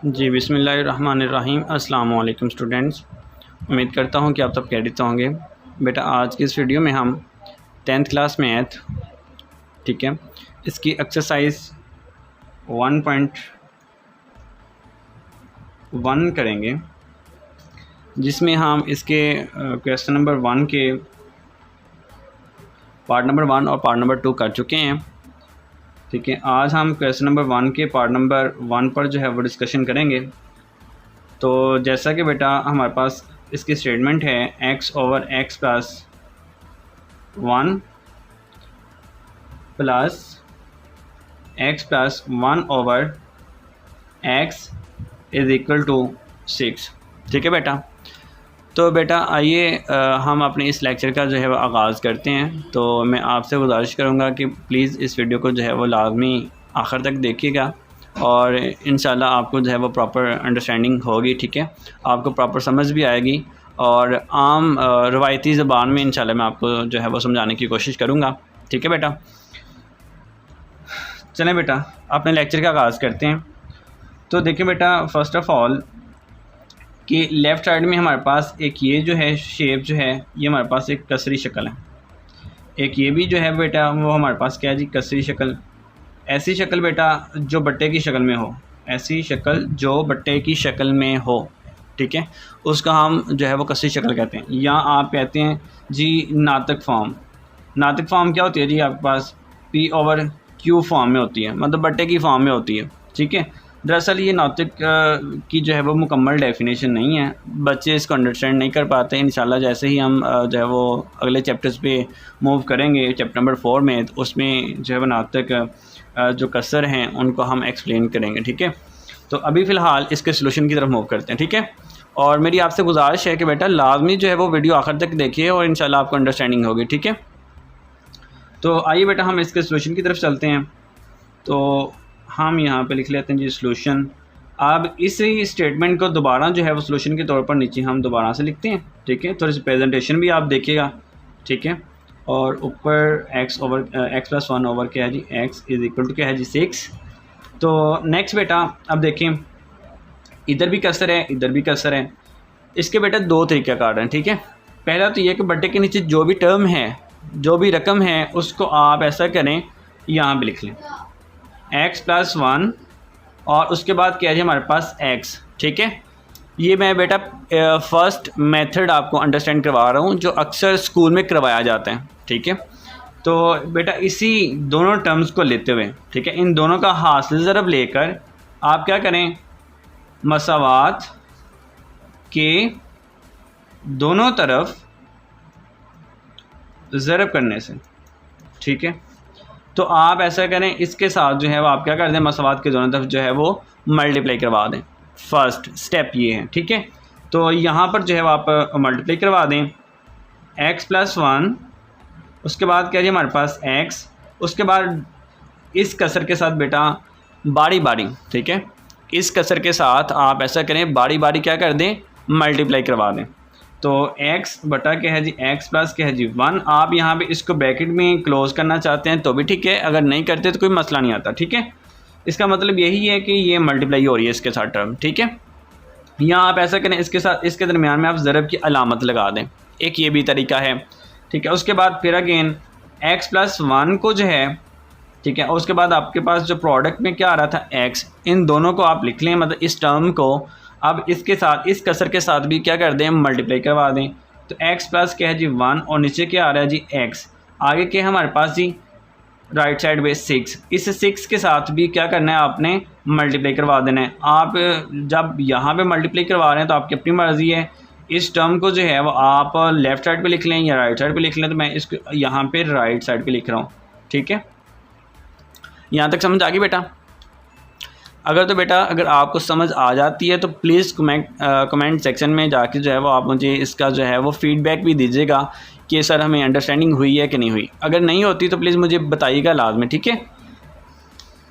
जी बिस्मिल्लाहिर्रहमानिर्रहीम। अस्सलाम वालेकुम स्टूडेंट्स, उम्मीद करता हूँ कि आप सब खैरियत होंगे। बेटा आज की इस वीडियो में हम 10th क्लास मैथ, ठीक है, इसकी एक्सरसाइज 1.1 करेंगे, जिसमें हम इसके क्वेश्चन नंबर 1 के पार्ट नंबर 1 और पार्ट नंबर 2 कर चुके हैं। ठीक है, आज हम क्वेश्चन नंबर 1 के पार्ट नंबर 1 पर जो है वो डिस्कशन करेंगे। तो जैसा कि बेटा हमारे पास इसकी स्टेटमेंट है x over x plus 1 plus x plus 1 over x is equal to 6। ठीक है बेटा, तो बेटा आइए हम अपने इस लेक्चर का जो है वो आगाज़ करते हैं। तो मैं आपसे गुजारिश करूँगा कि प्लीज़ इस वीडियो को जो है वो लाजमी आखिर तक देखिएगा और इंशाल्लाह आपको जो है वो प्रॉपर अंडरस्टैंडिंग होगी। ठीक है, आपको प्रॉपर समझ भी आएगी और आम रवायती ज़बान में इंशाल्लाह मैं आपको जो है वो समझाने की कोशिश करूँगा। ठीक है बेटा, चलें बेटा अपने लेक्चर का आगाज़ करते हैं। तो देखिए बेटा, फ़र्स्ट ऑफ़ ऑल कि लेफ़्ट साइड में हमारे पास एक ये जो है शेप जो है ये हमारे पास एक कसरी शक्ल है, एक ये भी जो है बेटा वो हमारे पास क्या है जी, कसरी शक्ल। ऐसी शक्ल बेटा जो बट्टे की शक्ल में हो, ऐसी शक्ल जो बट्टे की शक्ल में हो, ठीक है, उसका हम जो है वो कसरी शक्ल कहते हैं, या आप कहते हैं जी नातक फॉर्म। नातक फॉर्म क्या होती है जी, आपके पास P ओवर Q फॉर्म में होती है, मतलब बट्टे की फॉर्म में होती है। ठीक है, दरअसल ये नातिक की जो है वो मुकम्मल डेफिनेशन नहीं है, बच्चे इसको अंडरस्टैंड नहीं कर पाते। इंशाल्लाह जैसे ही हम जो है वो अगले चैप्टर्स पे मूव करेंगे, चैप्टर नंबर 4 में, तो उसमें जो है वो नातिक जो कसर हैं उनको हम एक्सप्लेन करेंगे। ठीक है, तो अभी फ़िलहाल इसके सोल्यूशन की तरफ मूव करते हैं। ठीक है, और मेरी आपसे गुजारिश है कि बेटा लाजमी जो है वो वीडियो आखिर तक देखिए और इंशाल्लाह आपको अंडरस्टैंडिंग होगी। ठीक है, तो आइए बेटा हम इसके सोल्यूशन की तरफ चलते हैं। तो हम यहाँ पे लिख लेते हैं जी सोल्यूशन। अब इसी स्टेटमेंट को दोबारा जो है वो सोल्यूशन के तौर पर नीचे हम दोबारा से लिखते हैं। ठीक है, थोड़ी सी प्रेजेंटेशन भी आप देखिएगा। ठीक है, और ऊपर x over x plus 1 over क्या है जी, x इज़ इक्वल टू क्या है जी 6। तो नेक्स्ट बेटा अब देखें, इधर भी कसर है, इधर भी कसर है। इसके बेटा दो तरीक़ा कार हैं। ठीक है, पहला तो ये कि बट्टे के नीचे जो भी टर्म है, जो भी रकम है, उसको आप ऐसा करें, यहाँ पर लिख लें x प्लस 1 और उसके बाद क्या है जी हमारे पास x। ठीक है, ये मैं बेटा फ़र्स्ट मेथड आपको अंडरस्टैंड करवा रहा हूँ जो अक्सर स्कूल में करवाया जाता है। ठीक है, तो बेटा इसी दोनों टर्म्स को लेते हुए, ठीक है, इन दोनों का हासिल ज़रब लेकर आप क्या करें, मसावात के दोनों तरफ ज़रब करने से, ठीक है, तो आप ऐसा करें, इसके साथ जो है वो आप क्या कर दें, मसावात के दोनों तरफ जो है वो मल्टीप्लाई करवा दें। फर्स्ट स्टेप ये है। ठीक है, तो यहाँ पर जो है वो आप मल्टीप्लाई करवा दें x प्लस 1, उसके बाद क्या है हमारे पास x, उसके बाद इस कसर के साथ बेटा बारी बारी, ठीक है, इस कसर के साथ आप ऐसा करें, बारी बारी क्या कर दें, मल्टीप्लाई करवा दें। तो x बटा क्या है जी x प्लस क्या है जी 1। आप यहाँ पे इसको ब्रैकेट में क्लोज़ करना चाहते हैं तो भी ठीक है, अगर नहीं करते तो कोई मसला नहीं आता। ठीक है, इसका मतलब यही है कि ये मल्टीप्लाई हो रही है इसके साथ टर्म। ठीक है, यहाँ आप ऐसा करें, इसके साथ इसके दरमियान में आप ज़रब की अलामत लगा दें, एक ये भी तरीका है। ठीक है, उसके बाद फिर अगेन x प्लस 1 को जो है, ठीक है, उसके बाद आपके पास जो प्रोडक्ट में क्या आ रहा था x, इन दोनों को आप लिख लें, मतलब इस टर्म को अब इसके साथ इस कसर के साथ भी क्या कर दें, मल्टीप्लाई करवा दें। तो x प्लस क्या है जी 1 और नीचे क्या आ रहा है जी x, आगे क्या हमारे पास जी राइट साइड पे 6, इस 6 के साथ भी क्या करना है, आपने मल्टीप्लाई करवा देना है। आप जब यहाँ पे मल्टीप्लाई करवा रहे हैं तो आपकी अपनी मर्ज़ी है, इस टर्म को जो है वो आप लेफ़्ट साइड पे लिख लें या राइट साइड पे लिख लें, तो मैं इसको यहाँ पे राइट साइड पे लिख रहा हूँ। ठीक है, यहाँ तक समझ आ गई बेटा? अगर तो बेटा अगर आपको समझ आ जाती है तो प्लीज़ कमेंट सेक्शन में जाके जो है वो आप मुझे इसका जो है वो फ़ीडबैक भी दीजिएगा कि सर हमें अंडरस्टैंडिंग हुई है कि नहीं हुई। अगर नहीं होती तो प्लीज़ मुझे बताइएगा लाजमी। ठीक है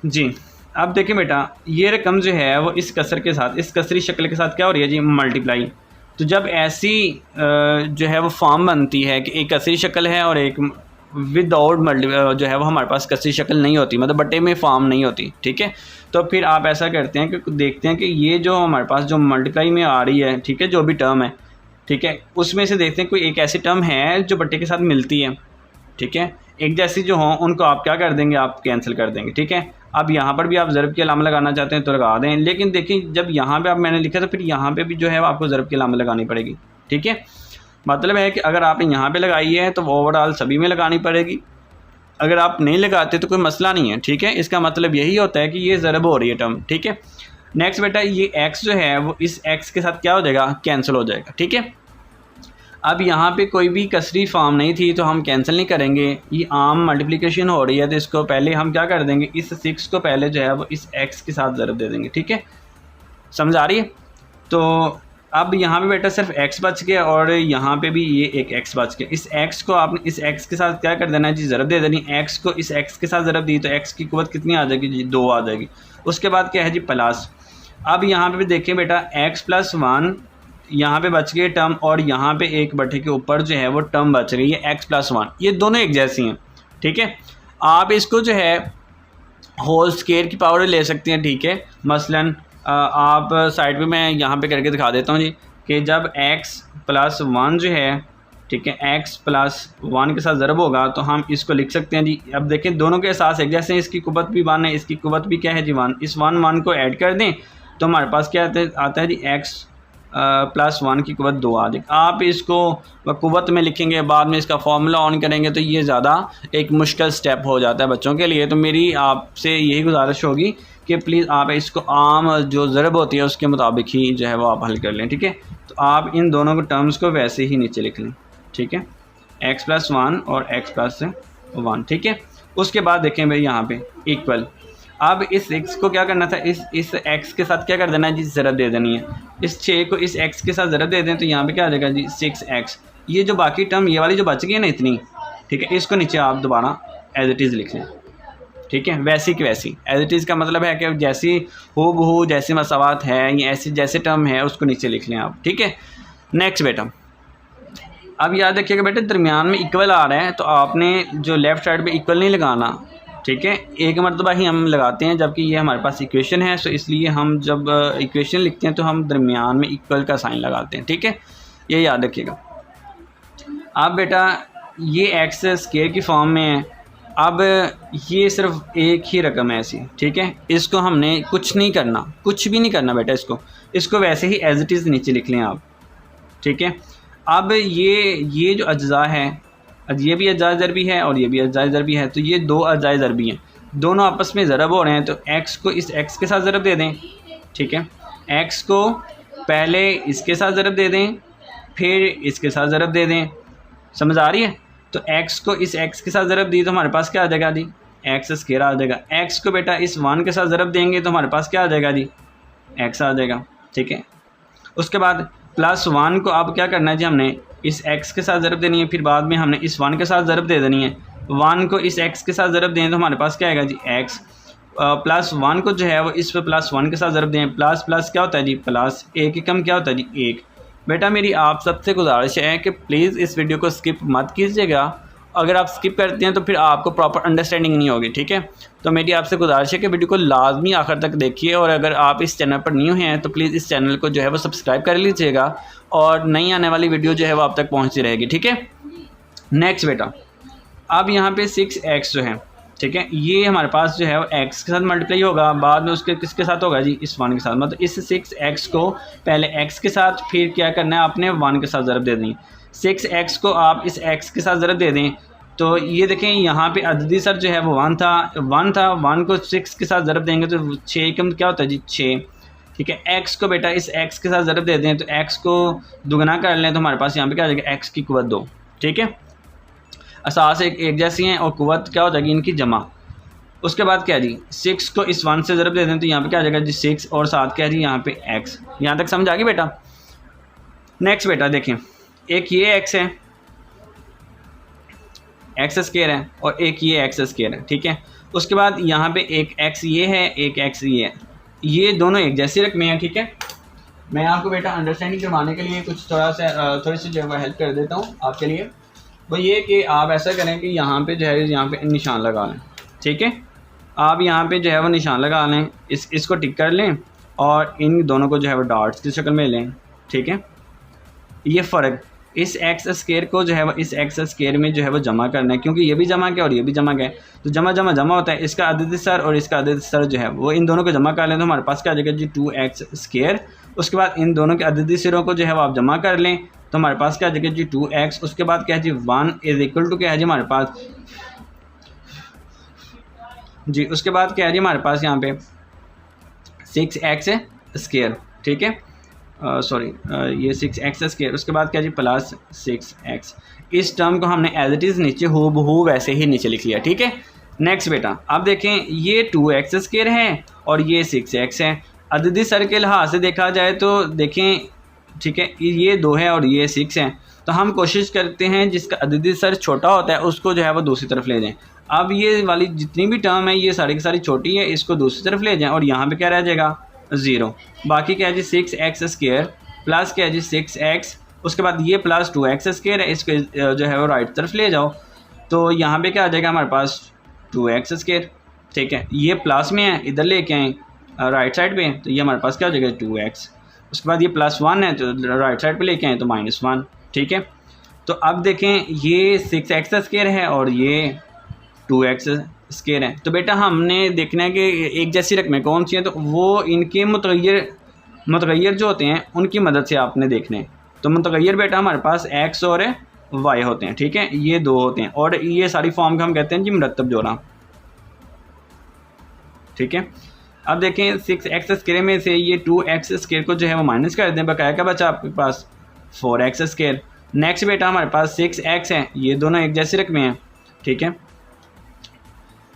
जी, अब देखिए बेटा, ये रकम जो है वो इस कसर के साथ, इस कसरी शक्ल के साथ क्या हो रही है जी, मल्टीप्लाई। तो जब ऐसी जो है वो फॉर्म बनती है कि एक कसरी शक्ल है और एक विदाउट जो है वो हमारे पास कसरी शक्ल नहीं होती, मतलब बटे में फॉर्म नहीं होती, ठीक है। तो फिर आप ऐसा करते हैं कि देखते हैं कि ये जो हमारे पास जो मल्टीप्लाई में आ रही है, ठीक है, जो भी टर्म है, ठीक है, उसमें से देखते हैं कोई एक ऐसी टर्म है जो बटे के साथ मिलती है, ठीक है। एक जैसी जो हों उनको आप क्या कर देंगे, आप कैंसिल कर देंगे, ठीक है। अब यहाँ पर भी आप ज़रब के अलामा लगाना चाहते हैं तो लगा दें, लेकिन देखिए जब यहाँ पे आप मैंने लिखा तो फिर यहाँ पे भी जो है आपको ज़रब के अलामा लगानी पड़ेगी, ठीक है। मतलब है कि अगर आपने यहाँ पे लगाई है तो ओवरऑल सभी में लगानी पड़ेगी, अगर आप नहीं लगाते तो कोई मसला नहीं है, ठीक है। इसका मतलब यही होता है कि ये ज़रब हो रही है टर्म, ठीक है। नेक्स्ट बेटा ये x जो है वो इस x के साथ क्या हो जाएगा, कैंसिल हो जाएगा, ठीक है। अब यहाँ पे कोई भी कसरी फॉर्म नहीं थी तो हम कैंसिल नहीं करेंगे, ये आम मल्टीप्लिकेशन हो रही है तो इसको पहले हम क्या कर देंगे, इस 6 को पहले जो है वो इस x के साथ ज़रब दे देंगे, ठीक है। समझ आ रही है। तो अब यहाँ पे बेटा सिर्फ x बच गया और यहाँ पे भी ये एक x बच गया। इस x को आपने इस x के साथ क्या कर देना है जी, ज़रब दे देनी। x को इस x के साथ ज़रब दी तो x की कुव्वत कितनी आ जाएगी जी, 2 आ जाएगी। उसके बाद क्या है जी, प्लस। अब यहाँ पे भी देखें बेटा x + 1 यहाँ पे बच गए टर्म और यहाँ पे एक बटे के ऊपर जो है वो टर्म बच रही है x + 1, ये दोनों एक जैसी हैं, ठीक है। आप इसको जो है होल स्क्वायर की पावर ले सकते हैं, ठीक है। मसलन आप साइड पे मैं यहाँ पे करके दिखा देता हूँ जी कि जब x + 1 जो है, ठीक है, x + 1 के साथ ज़रब होगा तो हम इसको लिख सकते हैं जी। अब देखें दोनों के एहसास एक जैसे, इसकी कुव्वत भी 1 है, इसकी कुव्वत भी क्या है जी 1। इस 1 को ऐड कर दें तो हमारे पास क्या आता है जी, x + 1 की कुव्वत 2 आ जाएगी। आप इसको कुव्वत में लिखेंगे, बाद में इसका फॉर्मूला ऑन करेंगे तो ये ज़्यादा एक मुश्किल स्टेप हो जाता है बच्चों के लिए। तो मेरी आपसे यही गुजारिश होगी कि प्लीज़ आप इसको आम जो ज़रब होती है उसके मुताबिक ही जो है वो आप हल कर लें, ठीक है। तो आप इन दोनों के टर्म्स को वैसे ही नीचे लिख लें, ठीक है, x + 1 और x + 1, ठीक है। उसके बाद देखें भाई यहाँ पे इक्वल। अब इस x को क्या करना था, इस x के साथ क्या कर देना है जी, ज़रब दे देनी है। इस 6 को इस x के साथ ज़रब दे दें तो यहाँ पे क्या आ जाएगा जी, 6x। ये जो बाकी टर्म ये वाली जो बच गई है ना इतनी, ठीक है, इसको नीचे आप दोबारा एज इट इज़ लिख लें, ठीक है, वैसी की वैसी। एज इट इज़ का मतलब है कि जैसी हो बहू जैसी मसावात है या ऐसी जैसे टर्म है उसको नीचे लिख लें आप, ठीक है। नेक्स्ट बेटा अब याद रखिएगा बेटा दरमियान में इक्वल आ रहा है तो आपने जो लेफ़्ट साइड पे इक्वल नहीं लगाना, ठीक है। एक मरतबा ही हम लगाते हैं जबकि ये हमारे पास इक्वेशन है, तो इसलिए हम जब इक्वेशन लिखते हैं तो हम दरमियान में इक्वल का साइन लगाते हैं, ठीक है, ये याद रखिएगा। अब बेटा ये एक्स स्क्वायर की फॉर्म में है। अब ये सिर्फ एक ही रकम है ऐसी, ठीक है, इसको हमने कुछ नहीं करना, कुछ भी नहीं करना बेटा, इसको वैसे ही एज इट इज़ नीचे लिख लें आप, ठीक है। अब ये जो अज्जा है, ये भी अज्जा ज़रबी है और ये भी अज्जा ज़रबी है, तो ये दो अज्जा ज़रबी हैं, दोनों आपस में ज़रब हो रहे हैं। तो x को इस x के साथ ज़रब दे दें, ठीक है, x को पहले इसके साथ ज़रब दे दें फिर इसके साथ ज़रब दे दें, समझ आ रही है। तो x को इस x के साथ ज़रब दी तो हमारे पास क्या आ जाएगा जी, x स्क्वायर आ जाएगा। x को बेटा इस 1 के साथ ज़रब देंगे तो हमारे पास क्या आ जाएगा जी, x आ जाएगा, ठीक है। उसके बाद +1 को अब क्या करना है जी, हमने इस x के साथ ज़रब देनी है, फिर बाद में हमने इस 1 के साथ ज़रब दे देनी है। 1 को इस x के साथ ज़रब दें तो हमारे पास क्या आएगा जी, x। +1 को जो है वो इस पे +1 के साथ ज़रब दें, प्लस प्लस क्या होता है जी, प्लस, एक एकम क्या होता है जी, 1। बेटा मेरी आप सबसे गुजारिश है कि प्लीज़ इस वीडियो को स्किप मत कीजिएगा, अगर आप स्किप करते हैं तो फिर आपको प्रॉपर अंडरस्टैंडिंग नहीं होगी, ठीक है। तो मेरी आपसे गुजारिश है कि वीडियो को लाजमी आखिर तक देखिए, और अगर आप इस चैनल पर न्यू हैं तो प्लीज़ इस चैनल को जो है वो सब्सक्राइब कर लीजिएगा और नई आने वाली वीडियो जो है वो आप तक पहुंचती रहेगी, ठीक है। नेक्स्ट बेटा अब यहाँ पे 6x जो है, ठीक है, ये हमारे पास जो है वो x के साथ मल्टीप्लाई होगा, बाद में उसके किसके साथ होगा जी, इस 1 के साथ। मतलब इस 6x को पहले x के साथ फिर क्या करना है आपने 1 के साथ ज़रब दे दें। 6x को आप इस x के साथ ज़रब दे दें तो ये देखें यहाँ पे अददी सर जो है वो 1 था, 1 को 6 के साथ ज़रब देंगे तो 6 कम क्या होता है जी, 6, ठीक है। x को बेटा इस x के साथ ज़रब दे दें तो x को दुगना कर लें तो हमारे पास यहाँ पे क्या आ जाएगा, x की कुव्वत 2, ठीक है। असास एक जैसी हैं और कुव्वत क्या हो जाएगी इनकी जमा। उसके बाद क्या जी, 6 को इस 1 से ज़रब दे दें तो यहाँ पे क्या आ जाएगा जी, 6 और साथ क्या है जी यहाँ पे x। यहाँ तक समझ आ गई बेटा। नेक्स्ट बेटा देखें, एक ये x है, x स्क्वायर है, और एक ये x स्क्वायर है, ठीक है। उसके बाद यहाँ पे एक x ये है, एक x ये है, ये दोनों एक जैसी रकमें हैं, ठीक है। मैं आपको बेटा अंडरस्टैंडिंग करवाने के लिए कुछ थोड़ी सी जो है हेल्प कर देता हूँ आपके लिए। वो ये कि आप ऐसा करें कि यहाँ पे जो है यहाँ पे निशान लगा लें, ठीक है। आप यहाँ पे जो है वो निशान लगा लें, इसको टिक कर लें और इन दोनों को जो है वो डॉट्स की शक्ल में लें, ठीक है। ये फ़र्क इस एक्स स्क्वायर को जो है वो इस एक्स स्क्वायर में जो है वो जमा करना है, क्योंकि ये भी जमा क्या और ये भी जमा क्या है, तो जमा जमा जमा होता है। इसका अदद सर और इसका अदद सर जो है वो इन दोनों को जमा कर लें तो हमारे पास क्या आ जाएगा जी 2x स्क्वायर। उसके बाद इन दोनों के अददी सिरों को जो है वो आप जमा कर लें तो हमारे पास क्या आ जाएगा जी 2x। उसके बाद क्या है जी 1 इज इक्वल टू क्या है जी हमारे पास जी, उसके बाद क्या है जी हमारे पास यहाँ पे 6x स्क्वायर, ठीक है। सॉरी ये 6x स्क्वायर। उसके बाद क्या जी प्लस 6x। इस टर्म को हमने एज इट इज़ नीचे हूबहू वैसे ही नीचे लिख लिया, ठीक है। नेक्स्ट बेटा आप देखें ये 2x स्क्वायर है और ये 6x है। अददी सर के लिहाज से देखा जाए तो देखें, ठीक है, ये 2 है और ये 6 है, तो हम कोशिश करते हैं जिसका अददी सर छोटा होता है उसको जो है वो दूसरी तरफ ले जाएं। अब ये वाली जितनी भी टर्म है ये सारी की सारी छोटी है, इसको दूसरी तरफ ले जाएं और यहाँ पे क्या रह जाएगा 0। बाकी क्या है जी 6x स्क्वायर प्लस क्या है जी 6x। उसके बाद ये प्लस 2x स्क्वायर है, इसको जो है वो राइट तरफ ले जाओ तो यहाँ पे क्या आ जाएगा हमारे पास 2x स्क्वायर, ठीक है। ये प्लस में है, इधर लेके आए राइट साइड पे तो ये हमारे पास क्या हो जाएगा 2x। उसके बाद ये +1 है तो राइट साइड पे लेके आए तो -1, ठीक है। तो अब देखें ये 6x स्क्वायर है और ये 2x स्क्वायर है, तो बेटा हमने देखना है कि एक जैसी रकमें कौन सी हैं, तो वो इनके मुतगय्यर जो होते हैं उनकी मदद से आपने देखने हैं। तो मुतगय्यर बेटा हमारे पास x और y होते हैं, ठीक है, ये 2 होते हैं और ये सारी फॉर्म का हम कहते हैं जी मुरत्तब जोड़ा, ठीक है। अब देखें 6x स्क्वायर में से ये 2x स्क्वायर को जो है वो माइनस कर दें, बकाया क्या बचा आपके पास 4x स्क्वायर। नेक्स्ट बेटा हमारे पास 6x है, ये दोनों एक जैसी रकमें हैं, ठीक है।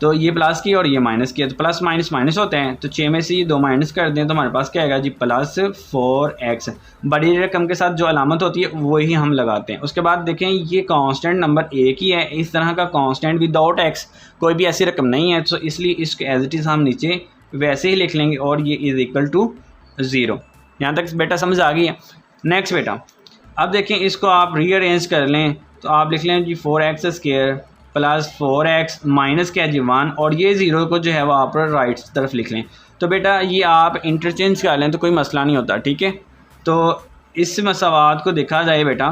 तो ये प्लस की और ये माइनस की है, तो प्लस माइनस माइनस होते हैं, तो 6 में से ये 2 माइनस कर दें तो हमारे पास क्या आएगा जी +4x। बड़ी रकम के साथ जो अलामत होती है वही हम लगाते हैं। उसके बाद देखें ये कांस्टेंट नंबर एक ही है, इस तरह का कांस्टेंट विदाउट x कोई भी ऐसी रकम नहीं है, तो इसलिए इसके एज इट इज़ हम नीचे वैसे ही लिख लेंगे और ये इज़ इक्वल टू 0। यहाँ तक बेटा समझ आ गई है। नेक्स्ट बेटा अब देखें इसको आप रीअरेंज कर लें तो आप लिख लें जी 4x square plus 4x minus क्या जी 1 और ये 0 को जो है वो आप राइट तरफ लिख लें। तो बेटा ये आप इंटरचेंज कर लें तो कोई मसला नहीं होता, ठीक है। तो इस मसावात को देखा जाए बेटा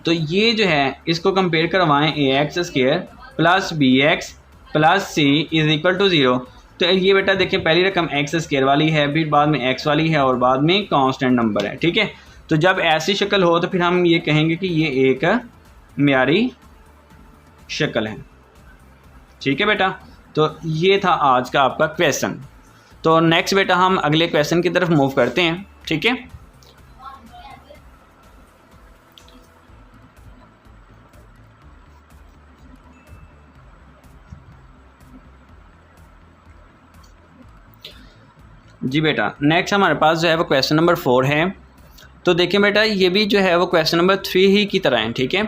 तो ये जो है इसको कंपेयर करवाएं ax square plus bx plus c is equal to 0। तो ये बेटा देखें पहली रकम x स्क्वायर वाली है, फिर बाद में x वाली है और बाद में कांस्टेंट नंबर है, ठीक है। तो जब ऐसी शक्ल हो तो फिर हम ये कहेंगे कि ये एक म्यारी शक्ल है, ठीक है बेटा। तो ये था आज का आपका क्वेश्चन। तो नेक्स्ट बेटा हम अगले क्वेश्चन की तरफ मूव करते हैं, ठीक है। जी बेटा नेक्स्ट हमारे पास जो है वो क्वेश्चन नंबर 4 है। तो देखिए बेटा ये भी जो है वो क्वेश्चन नंबर 3 ही की तरह है, ठीक है।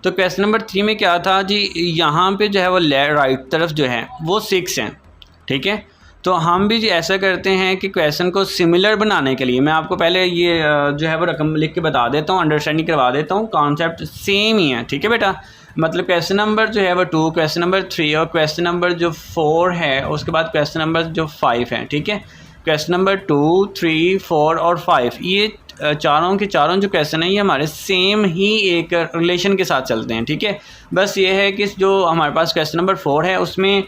तो क्वेश्चन नंबर 3 में क्या था जी, यहाँ पे जो है वो राइट तरफ जो है वो 6 हैं, ठीक है। तो हम भी ऐसा करते हैं कि क्वेश्चन को सिमिलर बनाने के लिए मैं आपको पहले ये जो है वो रकम लिख के बता देता हूँ, अंडरस्टैंडिंग करवा देता हूँ, कॉन्सेप्ट सेम ही है, ठीक है बेटा। मतलब क्वेश्चन नंबर जो है वो 2, क्वेश्चन नंबर 3 और क्वेश्चन नंबर जो 4 है उसके बाद क्वेश्चन नंबर जो 5 है, ठीक है। क्वेश्चन नंबर 2, 3, 4 और 5 ये चारों के चारों जो क्वेश्चन हैं ये हमारे सेम ही एक रिलेशन के साथ चलते हैं, ठीक है। बस ये है कि जो हमारे पास क्वेश्चन नंबर 4 है उसमें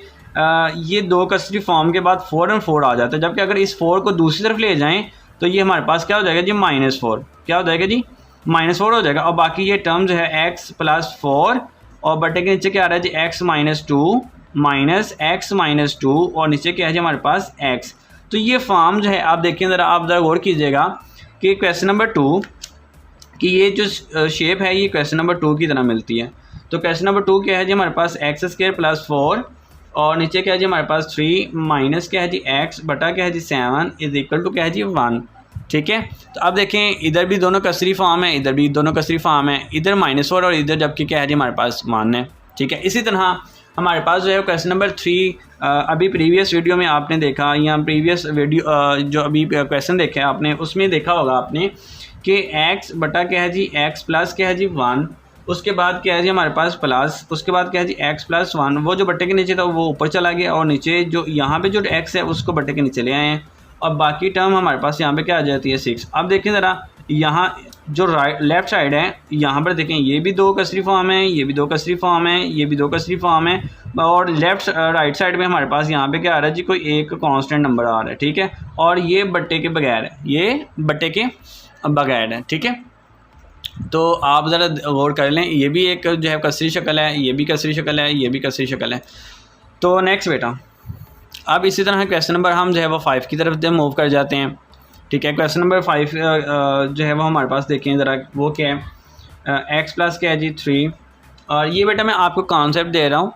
ये 2 कसरी फॉर्म के बाद 4 और 4 आ जाता है, जबकि अगर इस 4 को दूसरी तरफ ले जाएं तो ये हमारे पास क्या हो जाएगा जी -4। क्या हो जाएगा जी -4 हो जाएगा। और बाकी ये टर्म जो है x + 4 और बटे के नीचे क्या आ रहा है जी x - 2 माइनस x - 2 और नीचे क्या है जी हमारे पास x। तो ये फॉर्म जो है आप देखिए ज़रा, आप ज़रा गौर कीजिएगा कि क्वेश्चन नंबर 2 कि ये जो शेप है ये क्वेश्चन नंबर 2 की तरह मिलती है। तो क्वेश्चन नंबर 2 क्या है जी हमारे पास x² + 4 और नीचे क्या है जी हमारे पास 3 माइनस क्या है जी x बटा क्या है जी 7 इज़ इक्वल टू क्या है जी 1, ठीक है। तो अब देखें इधर भी दोनों कसरी फॉर्म है, इधर भी दोनों कसरी फॉर्म है, इधर -4 और इधर जबकि क्या है जी हमारे पास 1 है, ठीक है। इसी तरह हमारे पास जो है क्वेश्चन नंबर 3 अभी प्रीवियस वीडियो में आपने देखा या प्रीवियस वीडियो जो अभी क्वेश्चन देखे आपने उसमें देखा होगा आपने कि x बटा क्या है जी x प्लस क्या है जी 1 उसके बाद क्या है जी हमारे पास प्लस, उसके बाद क्या है जी x प्लस 1, वो जो बट्टे के नीचे था वो ऊपर चला गया और नीचे जो यहाँ पे जो x है उसको बट्टे के नीचे ले आए हैं और बाकी टर्म हमारे पास यहाँ पे क्या आ जाती है 6। अब देखें ज़रा यहाँ जो लेफ्ट साइड है यहाँ पर देखें ये भी 2 कसरी फॉर्म है, ये भी 2 कसरी फॉर्म है, ये भी 2 कसरी फॉर्म है और लेफ्ट राइट साइड में हमारे पास यहाँ पे क्या आ रहा है जी कोई एक कांस्टेंट नंबर आ रहा है, ठीक है। और ये बट्टे के बगैर है, ये बट्टे के बगैर है, ठीक है। तो आप ज़रा गौर कर लें, ये भी एक जो है कसरी शक्ल है, ये भी कसरी शक्ल है, ये भी कसरी शक्ल है। तो नेक्स्ट बेटा, अब इसी तरह क्वेश्चन नंबर हम जो है वो 5 की तरफ मूव कर जाते हैं, ठीक है। क्वेश्चन नंबर 5 जो है वो हमारे पास देखें ज़रा वो क्या है, x प्लस क्या है जी 3। और ये बेटा मैं आपको कॉन्सेप्ट दे रहा हूँ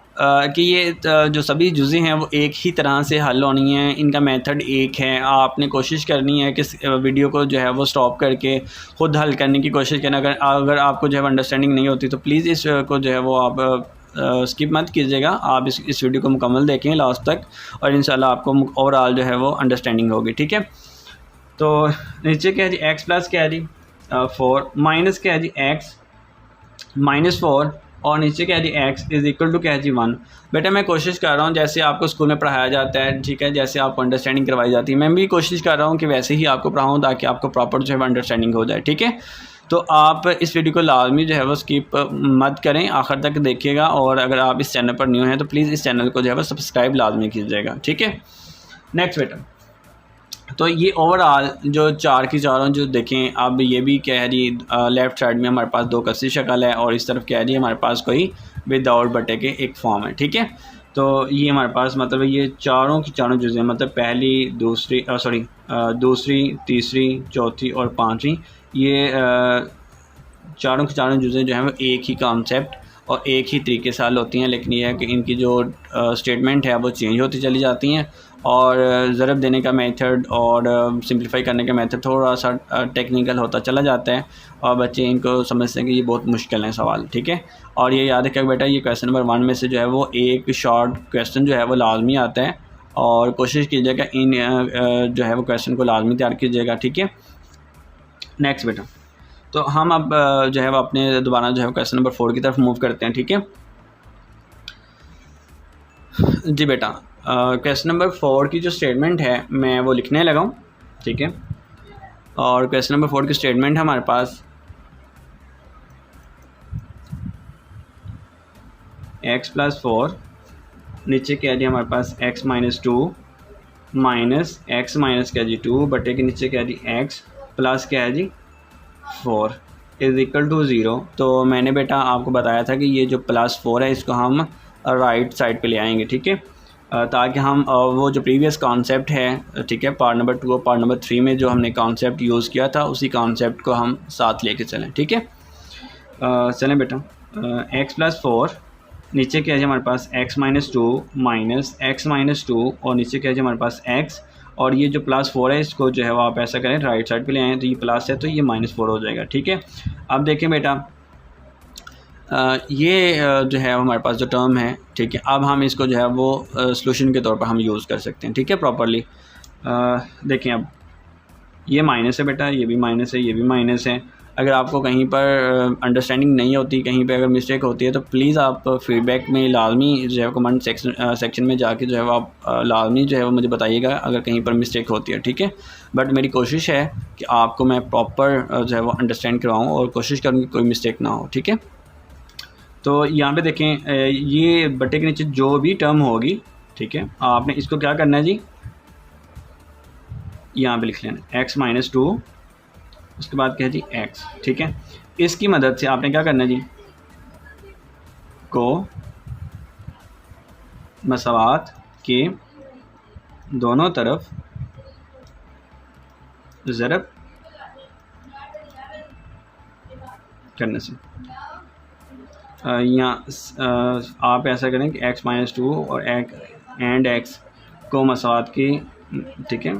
कि ये जो सभी जुज़े हैं वो एक ही तरह से हल होनी है, इनका मेथड एक है। आपने कोशिश करनी है कि वीडियो को जो है वो स्टॉप करके ख़ुद हल करने की कोशिश करना। अगर आपको जो है अंडरस्टैंडिंग नहीं होती तो प्लीज़ इस को जो है वो आप स्किप मत कीजिएगा, आप इस वीडियो को मुकम्मल देखें लास्ट तक और इंशाल्लाह आपको ओवरऑल जो है वो अंडरस्टैंडिंग होगी, ठीक है। तो नीचे क्या है जी x प्लस क्या है जी 4 माइनस क्या है जी x माइनस 4 और नीचे क्या है जी x इज़ इक्वल टू क्या है जी 1। बेटा मैं कोशिश कर रहा हूँ जैसे आपको स्कूल में पढ़ाया जाता है, ठीक है, जैसे आपको अंडरस्टैंडिंग करवाई जाती है, मैं भी कोशिश कर रहा हूँ कि वैसे ही आपको पढ़ाऊँ ताकि आपको प्रॉपर जो है अंडरस्टैंडिंग हो जाए, ठीक है। तो आप इस वीडियो को लाजमी जो है वो स्किप मत करें, आखिर तक देखिएगा और अगर आप इस चैनल पर न्यू हैं तो प्लीज़ इस चैनल को जो है वो सब्सक्राइब लाजमी कीजिएगा, ठीक है। नेक्स्ट बेटा, तो ये ओवरऑल जो 4 की चारों जो देखें, अब ये भी क्या है जी लेफ़्ट साइड में हमारे पास 2 कसरी शक्ल है और इस तरफ क्या है जी हमारे पास कोई विदाउट बटे के एक फॉर्म है, ठीक है। तो ये हमारे पास मतलब ये चारों की चारों जुज़े मतलब पहली दूसरी दूसरी तीसरी चौथी और पाँचवीं, ये चारों की चारों जुज़े जो हैं वो एक ही कॉन्सेप्ट और एक ही तरीके से हल होती हैं, लेकिन यह है कि इनकी जो स्टेटमेंट है वो चेंज होती चली जाती हैं और ज़रब देने का मेथड और सिंप्लीफाई करने का मेथड थोड़ा सा टेक्निकल होता चला जाता है और बच्चे इनको समझते हैं कि ये बहुत मुश्किल है सवाल, ठीक है। और ये याद रखिएगा बेटा, ये क्वेश्चन नंबर 1 में से जो है वो एक शॉर्ट क्वेश्चन जो है वो लाजमी आता है और कोशिश कीजिएगा इन जो है वो क्वेश्चन को लाजमी तैयार कीजिएगा, ठीक है। नेक्स्ट बेटा, तो हम अब जो है वो अपने दोबारा जो है क्वेश्चन नंबर 4 की तरफ मूव करते हैं, ठीक है जी। बेटा क्वेश्चन नंबर 4 की जो स्टेटमेंट है मैं वो लिखने लगा हूँ, ठीक है। और क्वेश्चन नंबर 4 की स्टेटमेंट है हमारे पास x प्लस 4, नीचे क्या है जी हमारे पास x minus 2 minus x minus क्या जी 2 बटे के नीचे क्या है जी x प्लस क्या है जी 4 इज़ इक्वल टू 0। तो मैंने बेटा आपको बताया था कि ये जो प्लस 4 है इसको हम राइट साइड पे ले आएंगे, ठीक है, ताकि हम वो जो प्रीवियस कॉन्सेप्ट है, ठीक है, पार्ट नंबर 2 और पार्ट नंबर 3 में जो हमने कॉन्सेप्ट यूज़ किया था उसी कॉन्सेप्ट को हम साथ लेके चलें, ठीक है। चलें बेटा, x प्लस 4 नीचे क्या है हमारे पास x minus 2 minus x minus 2 और नीचे क्या है हमारे पास x और ये जो प्लस 4 है इसको जो है वो आप ऐसा करें राइट साइड पे ले आएँ तो ये प्लस है तो ये माइनस 4 हो जाएगा, ठीक है। अब देखें बेटा, ये जो है हमारे पास जो टर्म है, ठीक है, अब हम इसको जो है वो सॉल्यूशन के तौर पर हम यूज़ कर सकते हैं, ठीक है, प्रॉपरली। देखें अब ये माइनस है बेटा, ये भी माइनस है, ये भी माइनस है। अगर आपको कहीं पर अंडरस्टैंडिंग नहीं होती, कहीं पे अगर मिस्टेक होती है तो प्लीज़ आप फीडबैक में लाजमी जो है कमेंट सेक्शन में जाके जो है वो आप लाजमी जो है वो मुझे बताइएगा अगर कहीं पर मिस्टेक होती है, ठीक है। बट मेरी कोशिश है कि आपको मैं प्रॉपर जो है वो अंडरस्टैंड करवाऊँ और कोशिश करूँ कि कोई मिस्टेक ना हो, ठीक है। तो यहाँ पे देखें ये बटे के नीचे जो भी टर्म होगी, ठीक है, आपने इसको क्या करना है जी, यहाँ पे लिख लेना x माइनस 2, उसके बाद क्या है जी x, ठीक है। इसकी मदद से आपने क्या करना है जी, को मसावात के दोनों तरफ ज़रब करने से यहाँ आप ऐसा करें कि x माइनस 2 और एंड x को मसावात की, ठीक है,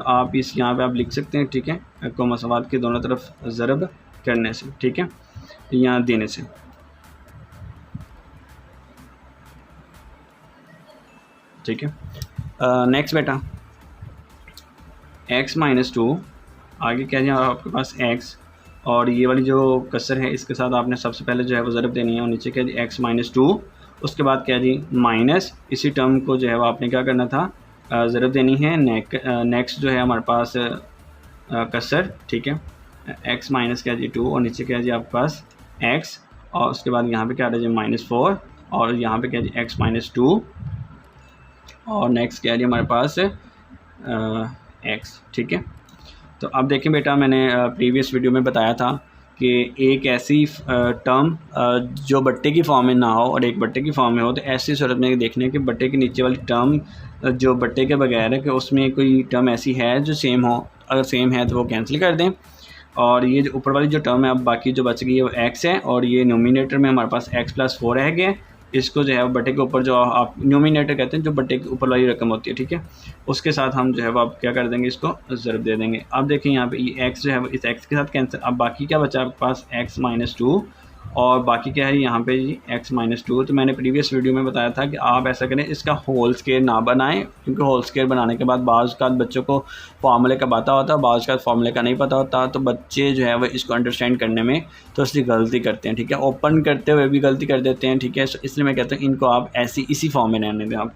आप इस यहाँ पे आप लिख सकते हैं, ठीक है, को मसावात के दोनों तरफ ज़रब करने से, ठीक है, यहाँ देने से, ठीक है। नेक्स्ट बेटा, x माइनस 2 आगे क्या है आपके पास x और ये वाली जो कसर है इसके साथ आपने सबसे पहले जो है वो ज़रब देनी है, और नीचे क्या जी x-2, उसके बाद क्या जी माइनस इसी टर्म को जो है वो आपने क्या करना था, ज़रब देनी है नेक्स्ट जो है हमारे पास कसर, ठीक है, x माइनस क्या जी 2, और नीचे क्या जी आपके पास x, और उसके बाद यहाँ पे क्या आ रहा है जी -4, और यहाँ पे क्या जी x-2, और नेक्स्ट क्या है जी हमारे पास x, ठीक है। तो अब देखें बेटा, मैंने प्रीवियस वीडियो में बताया था कि एक ऐसी टर्म जो बट्टे की फॉर्म में ना हो और एक बट्टे की फॉर्म में हो, तो ऐसी सूरत में देखने कि बट्टे के नीचे वाली टर्म जो बट्टे के बगैर है कि उसमें कोई टर्म ऐसी है जो सेम हो, अगर सेम है तो वो कैंसिल कर दें, और ये जो ऊपर वाली जो टर्म है अब बाकी जो बच गई है वो x है, और ये नोमिनेटर में हमारे पास x+4 रह गया, इसको जो है बट्टे के ऊपर जो आप नोमिनेटर कहते हैं जो बट्टे के ऊपर वाली रकम होती है, ठीक है, उसके साथ हम जो है वो आप क्या कर देंगे, इसको ज़रब दे देंगे। अब देखें यहाँ पे ये x जो है वो इस x के साथ कैंसिल, अब बाकी क्या बचा आपके पास x-2, और बाकी क्या है यहाँ पे जी x-2। तो मैंने प्रीवियस वीडियो में बताया था कि आप ऐसा करें, इसका होल स्क्वायर ना बनाएं, क्योंकि होल स्क्वायर बनाने के बाद बाज़ का बच्चों को फार्मूले का पता होता है, बाज़ का फार्मूले का नहीं पता होता, तो बच्चे जो है वो इसको अंडरस्टैंड करने में तो इसलिए गलती करते हैं, ठीक है, ओपन करते हुए भी गलती कर देते हैं, ठीक है। इसलिए मैं कहता हूँ इनको आप ऐसी इसी फॉर्म में रहने दें आप।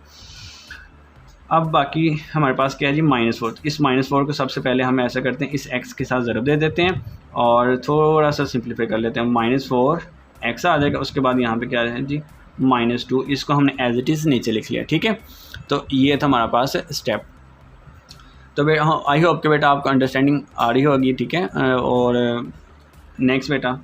अब बाकी हमारे पास क्या है जी -4, इस -4 को सबसे पहले हम ऐसा करते हैं, इस x के साथ ज़रब दे देते हैं और थोड़ा सा सिंप्लीफाई कर लेते हैं, -4 x आ जाएगा, उसके बाद यहाँ पे क्या है जी -2, इसको हमने एज इट इज़ नीचे लिख लिया, ठीक है। तो ये था हमारा पास स्टेप। तो हाँ, आई होप कि बेटा आपको अंडरस्टैंडिंग आ रही होगी, ठीक है। और नेक्स्ट बेटा,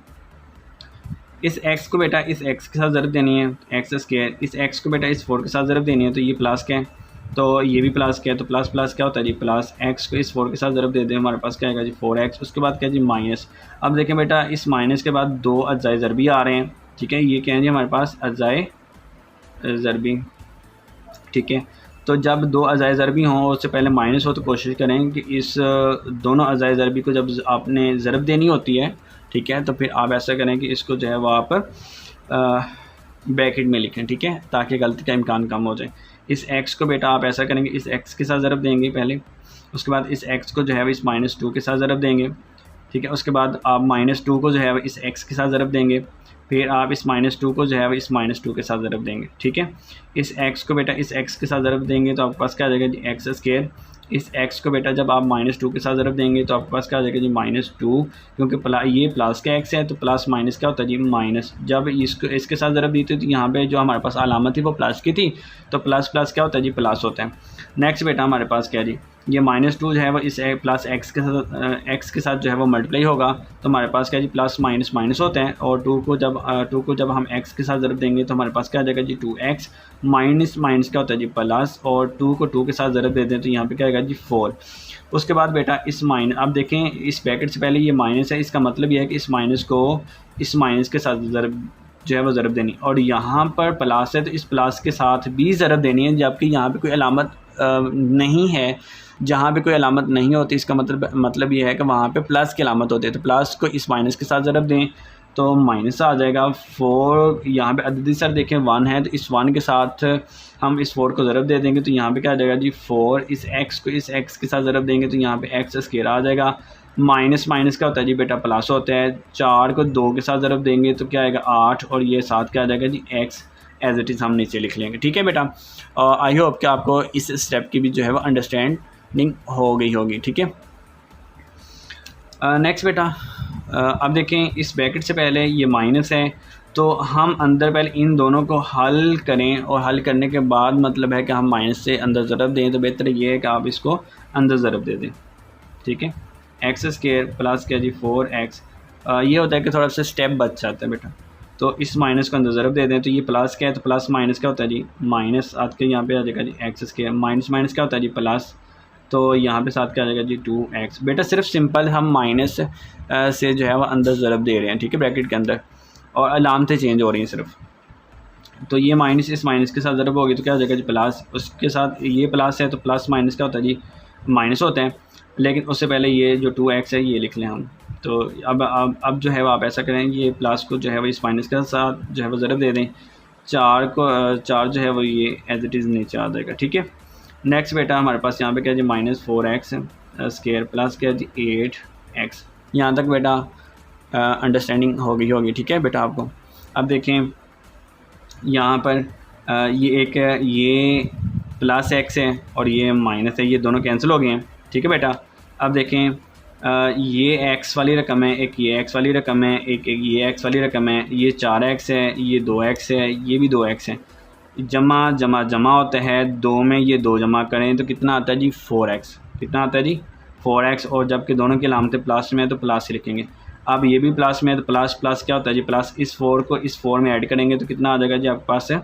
इस x को बेटा इस x के साथ ज़रब देनी है, x², इस x को बेटा इस 4 के साथ ज़रब देनी है, तो ये प्लस क्या है, तो ये भी प्लस क्या है, तो प्लस प्लस क्या होता है जी प्लस, x को इस 4 के साथ ज़रब दे दें, हमारे पास क्या आएगा जी 4x, उसके बाद क्या जी माइनस। अब देखें बेटा, इस माइनस के बाद दो अज्जाए ज़रबी आ रहे हैं, ठीक है, ये क्या है जी हमारे पास अज्जाए ज़रबी, ठीक है। तो जब दो अज़ाए ज़रबी हों, उससे पहले माइनस हो, तो कोशिश करें कि इस दोनों अज़ाए ज़रबी को जब आपने ज़रब देनी होती है, ठीक है, तो फिर आप ऐसा करें कि इसको जो है वो आप ब्रैकेट में लिखें, ठीक है, ताकि गलती का इम्कान कम हो जाए। इस x को बेटा आप ऐसा करेंगे, इस x के साथ ज़रब देंगे पहले, उसके बाद इस x को जो है वो इस -2 के साथ ज़रब देंगे, ठीक है, उसके बाद आप -2 को जो है वो इस x के साथ ज़रब देंगे, फिर आप इस -2 को जो है वो इस -2 के साथ ज़रब देंगे, ठीक है। इस x को बेटा इस x के साथ ज़रब देंगे तो आपके पास क्या आ जाएगा जी x²। इस x को बेटा जब आप -2 के साथ ज़रब देंगे तो आपके पास क्या आ जाएगा जी -2, क्योंकि ये प्लस का x है, तो प्लस माइनस क्या होता है जी माइनस। जब इसको इसके साथ ज़रब दी थी तो यहाँ पे जो हमारे पास अलामत थी वो प्लस की थी, तो प्लस प्लस क्या होता है जी प्लस होता है। नेक्स्ट बेटा हमारे पास क्या जी, ये -2 जो है वो इस प्लस x के साथ जो है वो मल्टीप्लाई होगा, तो हमारे पास क्या जी प्लस माइनस माइनस होते हैं, और 2 को जब हम x के साथ ज़रब देंगे तो हमारे पास क्या आ जाएगा जी 2x, माइनस माइनस क्या होता है जी प्लस, और 2 को 2 के साथ ज़रब दे दें तो यहाँ पे क्या आएगा जी 4। उसके बाद बेटा इस अब देखें इस ब्रैकेट से पहले ये माइनस है, इसका मतलब ये है कि इस माइनस को इस माइनस के साथ ज़रब जो है वो ज़रब देनी, और यहाँ पर प्लस है तो इस प्लस के साथ भी ज़रब देनी है, जबकि यहाँ पे कोई अलामत नहीं है। जहाँ पे कोई अलामत नहीं होती इसका मतलब ये है कि वहाँ पे प्लस की अलामत होती है, तो प्लस को इस माइनस के साथ ज़रब दें तो माइनस आ जाएगा 4। यहाँ पे अददी सर देखें 1 है, तो इस 1 के साथ हम इस 4 को ज़रब दे देंगे तो यहाँ पे क्या आ जाएगा जी 4। इस x को इस x के साथ ज़रब देंगे तो यहाँ पे x² आ जाएगा। माइनस माइनस क्या होता है जी बेटा प्लस होता है। 4 को 2 के साथ ज़रब देंगे तो क्या आएगा 8, और ये 7 क्या आ जाएगा जी x, एज इट इज़ हम नीचे लिख लेंगे, ठीक है बेटा। आई होप कि आपको इस स्टेप की भी जो है वो अंडरस्टैंडिंग हो गई होगी, ठीक है। नेक्स्ट बेटा, अब देखें इस ब्रैकेट से पहले ये माइनस है, तो हम अंदर पहले इन दोनों को हल करें, और हल करने के बाद मतलब है कि हम माइनस से अंदर ज़रब दें, तो बेहतर ये है कि आप इसको अंदर ज़रब दे दें, ठीक है। x² प्लस क्या जी 4x, ये होता है कि थोड़ा सा स्टेप बच जाता है बेटा, तो इस माइनस को अंदर ज़रब दे दें तो ये प्लस क्या है, तो प्लस माइनस क्या होता है जी माइनस, आज के यहाँ पे आ जाएगा जी x² माइनस माइनस क्या होता है जी प्लस, तो यहाँ पे साथ क्या आ जाएगा जी 2x। बेटा सिर्फ सिंपल हम माइनस से जो है वो अंदर ज़रब दे रहे हैं, ठीक है, ब्रैकेट के अंदर, और अलामतें चेंज हो रही हैं सिर्फ। तो ये माइनस इस माइनस के साथ ज़रब होगी तो क्या आ जाएगा जी प्लस, उसके साथ ये प्लस है तो प्लस माइनस क्या होता है जी माइनस होते हैं, लेकिन उससे पहले ये जो 2x है ये लिख लें हम। तो अब जो है वो आप ऐसा करें, ये प्लस को जो है वो इस माइनस के साथ जो है वो ज़रब दे दें, 4 जो है वो ये एज इट इज़ नीचे आ जाएगा, ठीक है। नेक्स्ट बेटा हमारे पास यहाँ पे क्या जी -4x² प्लस क्या जी 8x। यहाँ तक बेटा अंडरस्टैंडिंग हो गई होगी, ठीक है बेटा आपको। अब देखें यहाँ पर ये एक ये प्लस एक्स है और ये माइनस है, ये दोनों कैंसिल हो गए हैं, ठीक है बेटा। अब देखें ये एक्स वाली रकम है, एक ये एक्स वाली रकम है, एक ये एक्स वाली रकम है, ये 4x है, ये 2x है, ये भी 2x है। जमा जमा जमा होता है, 2 में ये 2 जमा करें तो कितना आता है जी 4x। कितना आता है जी 4x, और जबकि दोनों की अलामतें प्लस में है तो प्लस ही लिखेंगे। अब ये भी प्लस में है तो प्लस प्लस क्या होता है जी प्लस, इस 4 को इस 4 में ऐड करेंगे तो कितना आ जाएगा जी आपके पास है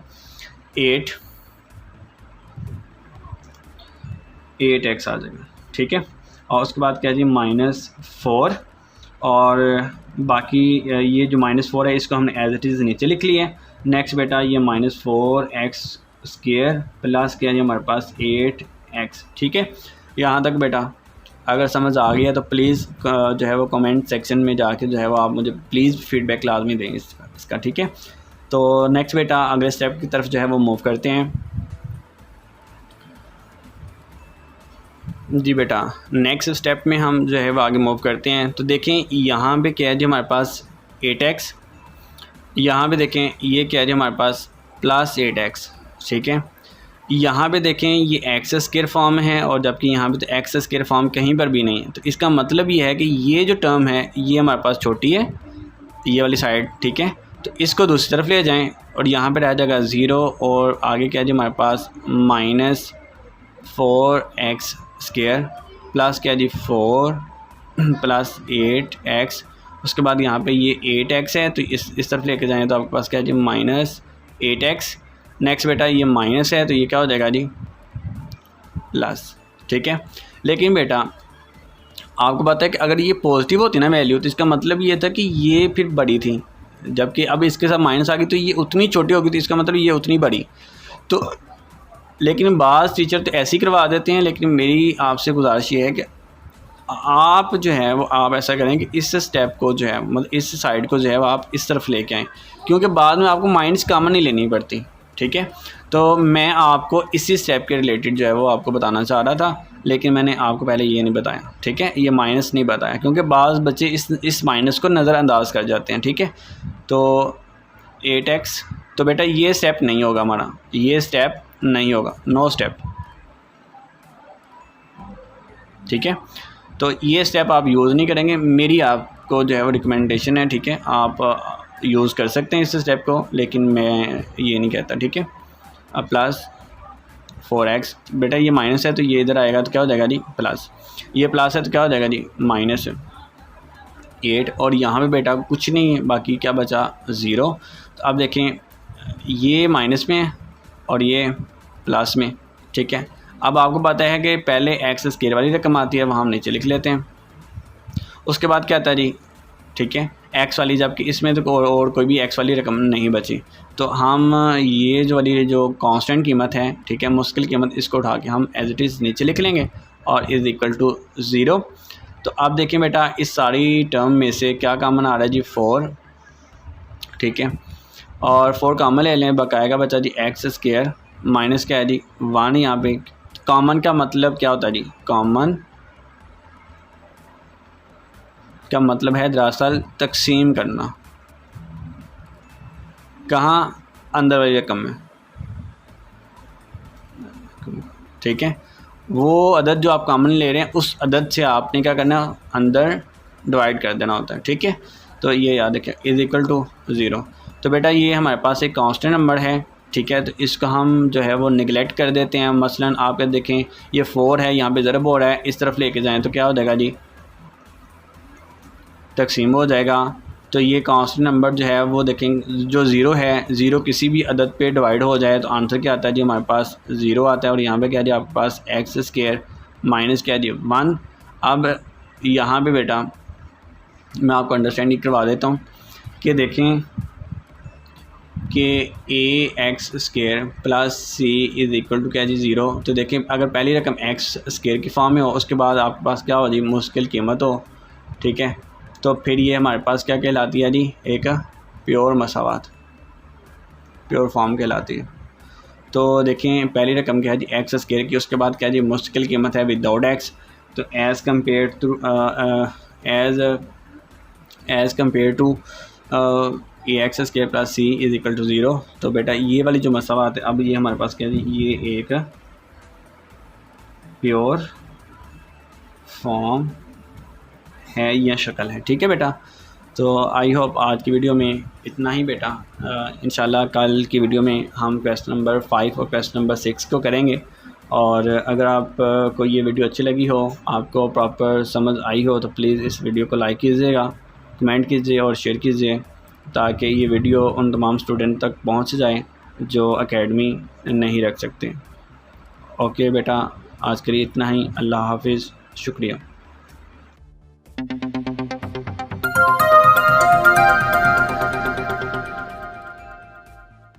8x आ जाएगा, ठीक है। और उसके बाद क्या जी -4, और बाकी ये जो -4 है इसको हमने एज इट इज़ नीचे लिख लिया है। नेक्स्ट बेटा ये -4x² प्लस क्या जी हमारे पास 8x, ठीक है। यहाँ तक बेटा अगर समझ आ गया तो प्लीज़ जो है वो कमेंट सेक्शन में जाके जो है वो आप मुझे प्लीज़ फीडबैक लाजमी दें इसका, ठीक है। तो नेक्स्ट बेटा अगले स्टेप की तरफ जो है वो मूव करते हैं। जी बेटा नेक्स्ट स्टेप में हम जो है वो आगे मूव करते हैं। तो देखें यहाँ पे क्या है जी हमारे पास 8x, यहाँ पे देखें ये क्या है जी हमारे पास +8x, ठीक है। यहाँ पे देखें ये x² फॉर्म है और जबकि यहाँ पे तो x² फॉर्म कहीं पर भी नहीं है। तो इसका मतलब ये है कि ये जो टर्म है ये हमारे पास छोटी है, ये वाली साइड, ठीक है। तो इसको दूसरी तरफ ले जाएं और यहाँ पे रह जाएगा 0 और आगे क्या है जी हमारे पास -4x² प्लस क्या जी 4 + 8x। उसके बाद यहाँ पे ये 8x है तो इस तरफ लेके जाएं तो आपके पास क्या है जी -8x। नेक्स्ट बेटा ये माइनस है तो ये क्या हो जाएगा जी प्लस, ठीक है। लेकिन बेटा आपको पता है कि अगर ये पॉजिटिव होती ना वैल्यू तो इसका मतलब ये था कि ये फिर बड़ी थी, जबकि अब इसके साथ माइनस आ गई तो ये उतनी छोटी होगी, तो इसका मतलब ये उतनी बड़ी। तो लेकिन बाज़ टीचर तो ऐसे ही करवा देते हैं, लेकिन मेरी आपसे गुजारिश ये है कि आप जो है वो आप ऐसा करें कि इस स्टेप को जो है मतलब इस साइड को जो है वो आप इस तरफ लेके आएँ, क्योंकि बाद में आपको माइनस कॉमन नहीं लेनी पड़ती, ठीक है। तो मैं आपको इसी स्टेप के रिलेटेड जो है वो आपको बताना चाह रहा था, लेकिन मैंने आपको पहले ये नहीं बताया, ठीक है, ये माइनस नहीं बताया, क्योंकि बाज़ बच्चे इस माइनस को नज़रअंदाज कर जाते हैं, ठीक है। तो 8x, तो बेटा ये स्टेप नहीं होगा हमारा, ये स्टेप नहीं होगा, नो स्टेप, ठीक है। तो ये स्टेप आप यूज़ नहीं करेंगे, मेरी आपको जो है वो रिकमेंडेशन है, ठीक है। आप यूज़ कर सकते हैं इस स्टेप को, लेकिन मैं ये नहीं कहता, ठीक है। अब +4x, बेटा ये माइनस है तो ये इधर आएगा तो क्या हो जाएगा जी प्लस, ये प्लस है तो क्या हो जाएगा जी -8, और यहाँ पे बेटा कुछ नहीं है, बाकी क्या बचा 0। तो अब देखें ये माइनस में है और ये प्लस में, ठीक है। अब आपको पता है कि पहले x² वाली रकम आती है, वहाँ हम नीचे लिख लेते हैं। उसके बाद क्या आता है जी, ठीक है, x वाली, जबकि इसमें तो और कोई भी x वाली रकम नहीं बची, तो हम ये जो वाली जो कांस्टेंट कीमत है, ठीक है, मुश्किल कीमत, इसको उठा के हम एज इट इज़ नीचे लिख लेंगे और = 0। तो अब देखिए बेटा इस सारी टर्म में से क्या कॉमन आ रहा है जी 4, ठीक है, और 4 कॉमन ले लें, बकाएगा बचा जी x² माइनस क्या है जी 1। यहाँ पे कॉमन का मतलब क्या होता है जी, कॉमन का मतलब है दरअसल तकसीम करना, कहाँ, अंदर वाली रकम में, ठीक है। वो अदद जो आप कॉमन ले रहे हैं उस अदद से आपने क्या करना, अंदर डिवाइड कर देना होता है, ठीक है। तो ये याद रखें = 0। तो बेटा ये हमारे पास एक कांस्टेंट नंबर है, ठीक है, तो इसको हम जो है वो निगलेक्ट कर देते हैं। मसलन आप देखें ये 4 है, यहाँ पे ज़रब हो रहा है, इस तरफ लेके जाएं तो क्या हो जाएगा जी तकसीम हो जाएगा। तो ये कांस्टेंट नंबर जो है वो देखें जो 0 है, 0 किसी भी अदद पे डिवाइड हो जाए तो आंसर क्या आता है जी हमारे पास 0 आता है, और यहाँ पे क्या है जी आपके पास x² माइनस क्या है जी 1। अब यहाँ पे बेटा मैं आपको अंडरस्टैंडिंग करवा देता हूँ कि देखें कि ax² प्लस c = क्या जी 0। तो देखें अगर पहली रकम x² की फॉर्म में हो, उसके बाद आपके पास क्या हो जी मुश्किल कीमत हो, ठीक है, तो फिर ये हमारे पास क्या कहलाती है जी एक प्योर मसावात, प्योर फॉर्म कहलाती है। तो देखें पहली रकम क्या है जी x² की, उसके बाद क्या जी मुश्किल कीमत है विदाउट x। तो as compare to as compare to ax² + c = 0। तो बेटा ये वाली जो मसावात है, अब ये हमारे पास क्या है, ये एक प्योर फॉर्म है या शक्ल है। ठीक है बेटा, तो आई होप आज की वीडियो में इतना ही बेटा। इंशाल्लाह कल की वीडियो में हम क्वेश्चन नंबर 5 और क्वेश्चन नंबर 6 को करेंगे। और अगर आप को ये वीडियो अच्छी लगी हो, आपको प्रॉपर समझ आई हो, तो प्लीज़ इस वीडियो को लाइक कीजिएगा, कमेंट कीजिए और शेयर कीजिए, ताकि ये वीडियो उन तमाम स्टूडेंट तक पहुंच जाए जो एकेडमी नहीं रख सकते। ओके बेटा, आज के लिए इतना ही। अल्लाह हाफिज़, शुक्रिया।